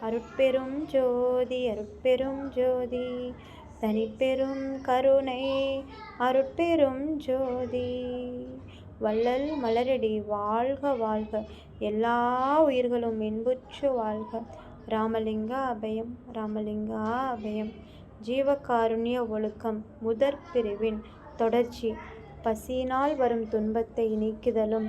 அருட்பெரும் ஜோதி அருட்பெரும் ஜோதி தனிப்பெரும் கருணை அருட்பெரும் ஜோதி. வள்ளல் மலரடி வாழ்க வாழ்க, எல்லா உயிர்களும் இன்புற்று வாழ்க. ராமலிங்கா அபயம், ராமலிங்கா அபயம். ஜீவகாருண்ய ஒழுக்கம் முதற் பிரிவின் தொடர்ச்சி. பசியினால் வரும் துன்பத்தை நீக்குதலும்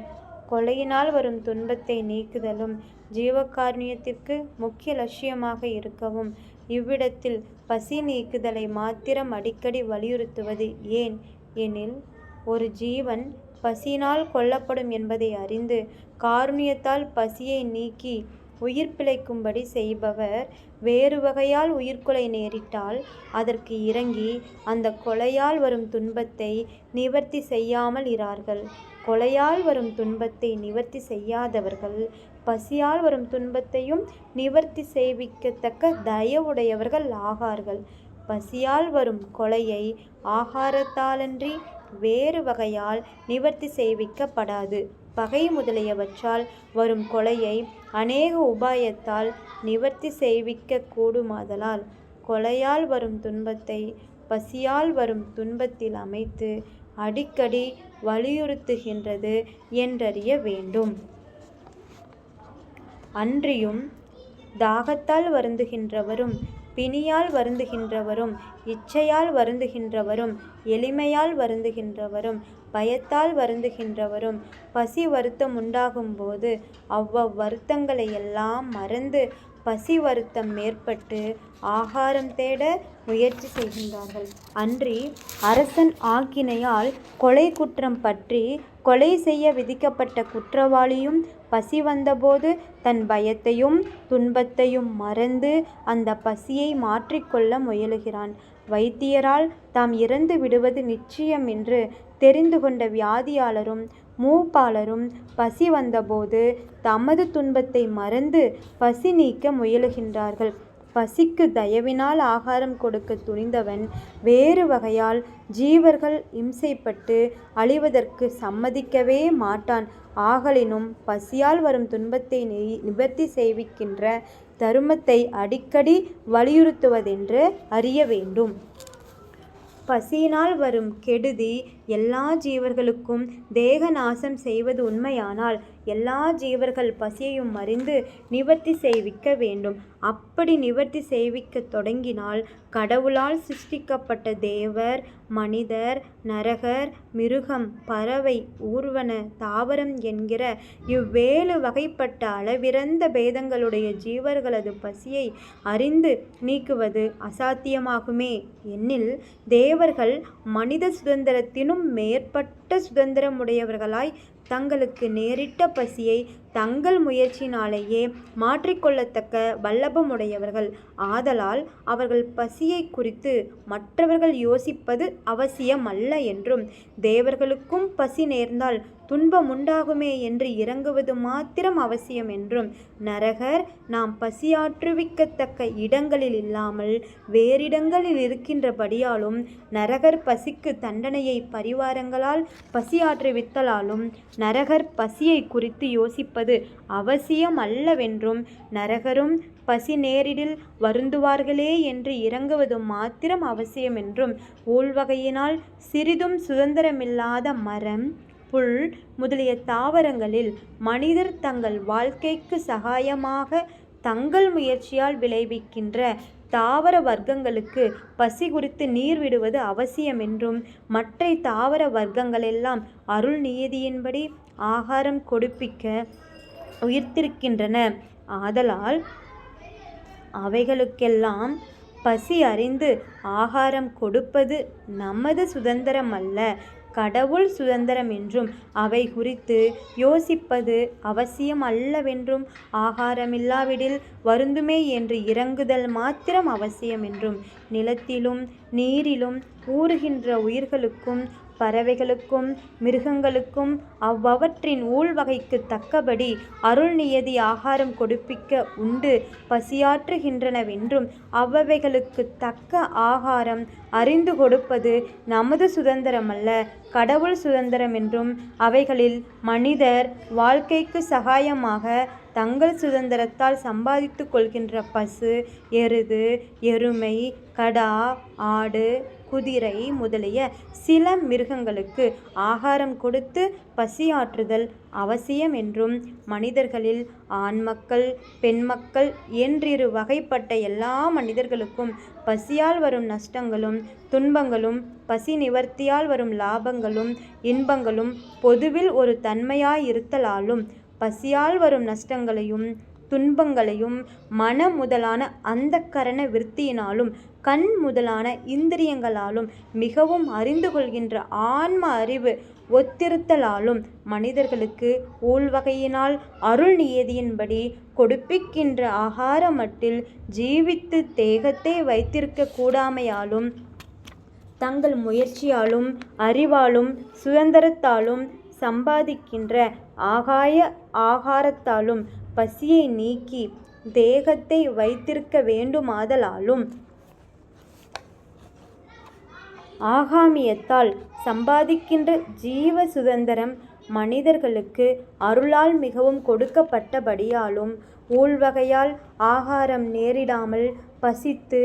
கொலையினால் வரும் துன்பத்தை நீக்குதலும் ஜீவகாருண்யத்திற்கு முக்கிய லட்சியமாக இருக்கவும், இவ்விடத்தில் பசி நீக்குதலை மாத்திரம் அடிக்கடி வலியுறுத்துவது ஏன் எனில், ஒரு ஜீவன் பசியினால் கொல்லப்படும் என்பதை அறிந்து காருண்யத்தால் பசியை நீக்கி உயிர் பிழைக்கும்படி செய்பவர் வேறு வகையால் உயிர்கொலை நேரிட்டால் அதற்கு இறங்கி அந்த கொலையால் வரும் துன்பத்தை நிவர்த்தி செய்யாமல் இரார்கள். கொலையால் வரும் துன்பத்தை நிவர்த்தி செய்யாதவர்கள் பசியால் வரும் துன்பத்தையும் நிவர்த்தி செய்விக்கத்தக்க தயவுடையவர்கள் ஆகார்கள். பசியால் வரும் கொலையை ஆகாரத்தாலன்றி வேறு வகையால் நிவர்த்தி செய்விக்கப்படாது. பகை முதலியவற்றால் வரும் கொலையை அநேக உபாயத்தால் நிவர்த்தி செய்விக்க கூடுமாதலால் கொலையால் வரும் துன்பத்தை பசியால் வரும் துன்பத்தில் அமைத்து அடிக்கடி வலியுறுத்துகின்றது என்றறிய வேண்டும். அன்றியும் தாகத்தால் வருந்துகின்றவரும் பிணியால் வருந்துகின்றவரும் இச்சையால் வருந்துகின்றவரும் எளிமையால் வருந்துகின்றவரும் பயத்தால் வருந்துகின்றவரும் பசி வருத்தம் உண்டாகும் போது வருத்தங்களை எல்லாம் மறந்து பசி வருத்தம் மேற்பட்டு ஆகாரம் தேட முயற்சி செய்கின்றார்கள். அன்றி அரசன் ஆக்கினையால் கொலை குற்றம் பற்றி கொலை செய்ய விதிக்கப்பட்ட குற்றவாளியும் பசி வந்தபோது தன் பயத்தையும் துன்பத்தையும் மறந்து அந்த பசியை மாற்றிக்கொள்ள முயலுகிறான். வைத்தியரால் தாம் இறந்து விடுவது நிச்சயம் என்று தெரிந்து கொண்ட வியாதியாளரும் மூப்பாளரும் பசி வந்தபோது தமது துன்பத்தை மறந்து பசி நீக்க முயலுகின்றார்கள். பசிக்கு தயவினால் ஆகாரம் கொடுக்க துணிந்தவன் வேறு வகையால் ஜீவர்கள் இம்சைப்பட்டு அழிவதற்கு சம்மதிக்கவே மாட்டான். ஆகலினும் பசியால் வரும் துன்பத்தை நிவர்த்தி செய்விக்கின்ற தருமத்தை அடிக்கடி வலியுறுத்துவதென்று அறிய வேண்டும். பசியினால் வரும் கெடுதி எல்லா ஜீவர்களுக்கும் தேக நாசம் செய்வது உண்மையானால் எல்லா ஜீவர்கள் பசியையும் அறிந்து நிவர்த்தி செய்விக்க வேண்டும். அப்படி நிவர்த்தி செய்விக்க தொடங்கினால் கடவுளால் சிருஷ்டிக்கப்பட்ட தேவர், மனிதர், நரகர், மிருகம், பறவை, ஊர்வன, தாவரம் என்கிற இவ்வேழு வகைப்பட்ட அளவிறந்த பேதங்களுடைய ஜீவர்களது பசியை அறிந்து நீக்குவது அசாத்தியமாகுமே எனில், தேவர்கள் மனித சுதந்திரத்தினும் மேற்பட்ட சுதந்திரமுடையவர்களாய் தங்களுக்கு நேரிட்ட பசியை தங்கள் முயற்சியினாலேயே மாற்றிக்கொள்ளத்தக்க வல்லபமுடையவர்கள். ஆதலால் அவர்கள் பசியை குறித்து மற்றவர்கள் யோசிப்பது அவசியமல்ல என்றும், தேவர்களுக்கும் பசி நேர்ந்தால் துன்பமுண்டாகுமே என்று இறங்குவது மாத்திரம் அவசியம் என்றும், நரகர் நாம் பசியாற்றுவிக்கத்தக்க இடங்களில் இல்லாமல் வேறிடங்களில் இருக்கின்றபடியாலும் நரகர் பசிக்கு தண்டனையை பரிவாரங்களால் பசியாற்றுவித்தலாலும் நரகர் பசியை குறித்து யோசிப்பது அவசியம் அல்லவென்றும், நரகரும் பசி நேரிடில் வருந்துவார்களே என்று இறங்குவது மாத்திரம் அவசியம் என்றும், ஊழ்வகையினால் சிறிதும் சுதந்திரமில்லாத மரம், புல் முதலிய தாவரங்களில் மனிதர் தங்கள் வாழ்க்கைக்கு சகாயமாக தங்கள் முயற்சியால் விளைவிக்கின்ற தாவர வர்க்கங்களுக்கு பசி குறித்து நீர் விடுவது அவசியம் என்றும், மற்ற தாவர வர்க்கங்களெல்லாம் அருள் நியதியின்படி ஆகாரம் கொடுப்பிக்க உயிர்த்திருக்கின்றன. ஆதலால் அவைகளுக்கெல்லாம் பசி அறிந்து ஆகாரம் கொடுப்பது நமது சுதந்திரம் அல்ல, கடவுள் சுதந்திரம் என்றும், அவை குறித்து யோசிப்பது அவசியம் அல்லவென்றும், ஆகாரமில்லாவிடில் வருந்துமே என்று இறங்குதல் மாத்திரம் அவசியம் என்றும், நிலத்திலும் நீரிலும் ஊறுகின்ற உயிர்களுக்கும் பறவைகளுக்கும் மிருகங்களுக்கும் அவ்வவற்றின் ஊழ்வகைக்குத் தக்கபடி அருள் நியதி ஆகாரம் கொடுப்பிக்க உண்டு பசியாற்றுகின்றனவென்றும் அவ்வவைகளுக்குத் தக்க ஆகாரம் அறிந்து கொடுப்பது நமது சுதந்தரமல்ல கடவுள் சுதந்தரமென்றும் அவைகளில் மனிதர் வாழ்க்கைக்கு சகாயமாக தங்கள் சுதந்தரத்தால் சம்பாதித்துக் கொள்கின்ற பசு, எருது, எருமை, கடா, ஆடு, குதிரை முதலிய சில மிருகங்களுக்கு ஆகாரம் கொடுத்து பசியாற்றுதல் அவசியம் என்றும் மனிதர்களில் ஆண்மக்கள் பெண்மக்கள் என்றிரு வகைப்பட்ட எல்லா மனிதர்களுக்கும் பசியால் வரும் நஷ்டங்களும் துன்பங்களும் பசி நிவர்த்தியால் வரும் லாபங்களும் இன்பங்களும் பொதுவில் ஒரு தன்மையாயிருத்தலாலும் பசியால் வரும் நஷ்டங்களையும் துன்பங்களையும் மன முதலான அந்தக்கரண விருத்தியினாலும் கண் முதலான இந்திரியங்களாலும் மிகவும் அறிந்து கொள்கின்ற ஆன்ம அறிவு ஒத்திருத்தலாலும் மனிதர்களுக்கு ஊழ்வகையினால் அருள் நியதியின்படி கொடுப்பிக்கின்ற ஆகார மட்டில் ஜீவித்து தேகத்தை வைத்திருக்க கூடாமையாலும் தங்கள் முயற்சியாலும் அறிவாலும் சுதந்திரத்தாலும் சம்பாதிக்கின்ற ஆகாய ஆகாரத்தாலும் பசியை நீக்கி தேகத்தை வைத்திருக்க வேண்டுமாதலாலும் ஆகாமியத்தால் சம்பாதிக்கின்ற ஜீவ சுதந்தரம் மனிதர்களுக்கு அருளால் மிகவும் கொடுக்கப்பட்டபடியாலும் ஊழ்வகையால் ஆகாரம் நேரிடாமல் பசித்து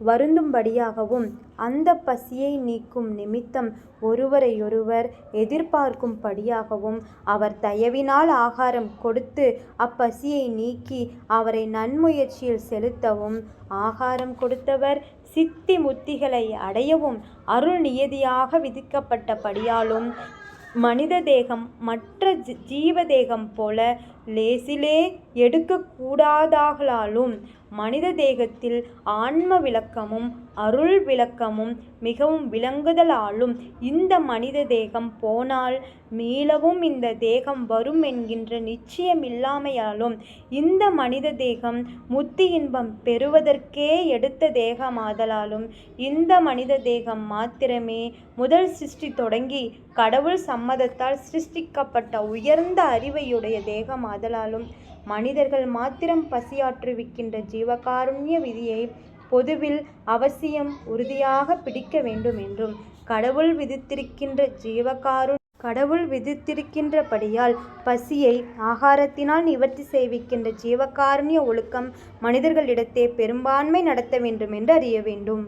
வருந்தும்படியாகவும் அந்த பசியை நீக்கும் நிமித்தம் ஒருவரையொருவர் எதிர்பார்க்கும்படியாகவும் அவர் தயவினால் ஆகாரம் கொடுத்து அப்பசியை நீக்கி அவரை நன்முயற்சியில் செலுத்தவும் ஆகாரம் கொடுத்தவர் சித்தி முத்திகளை அடையவும் அருள் நியதியாக விதிக்கப்பட்டபடியாலும் மனித தேகம் மற்ற ஜீவதேகம் போல லேசிலே எடுக்கக்கூடாதாகலாலும் மனித தேகத்தில் ஆன்ம விளக்கமும் அருள் விளக்கமும் மிகவும் விளங்குதலாலும் இந்த மனித தேகம் போனால் மீளவும் இந்த தேகம் வரும் என்கின்ற நிச்சயமில்லாமையாலும் இந்த மனித தேகம் முத்தி இன்பம் பெறுவதற்கே எடுத்த தேகமாதலாலும் இந்த மனித தேகம் மாத்திரமே முதல் சிருஷ்டி தொடங்கி கடவுள் சம்மதத்தால் சிருஷ்டிக்கப்பட்ட உயர்ந்த அறிவையுடைய தேகமாதலாலும் மனிதர்கள் மாத்திரம் பசியாற்றுவிக்கின்ற ஜீவகாருண்ய விதியை பொதுவில் அவசியம் உறுதியாக பிடிக்க வேண்டும் என்றும் கடவுள் விதித்திருக்கின்றபடியால் பசியை ஆகாரத்தினால் நிவர்த்தி செய்விக்கின்ற ஜீவகாருண்ய ஒழுக்கம் மனிதர்களிடத்தே பெரும்பான்மை நடத்த வேண்டும் என்று அறிய வேண்டும்.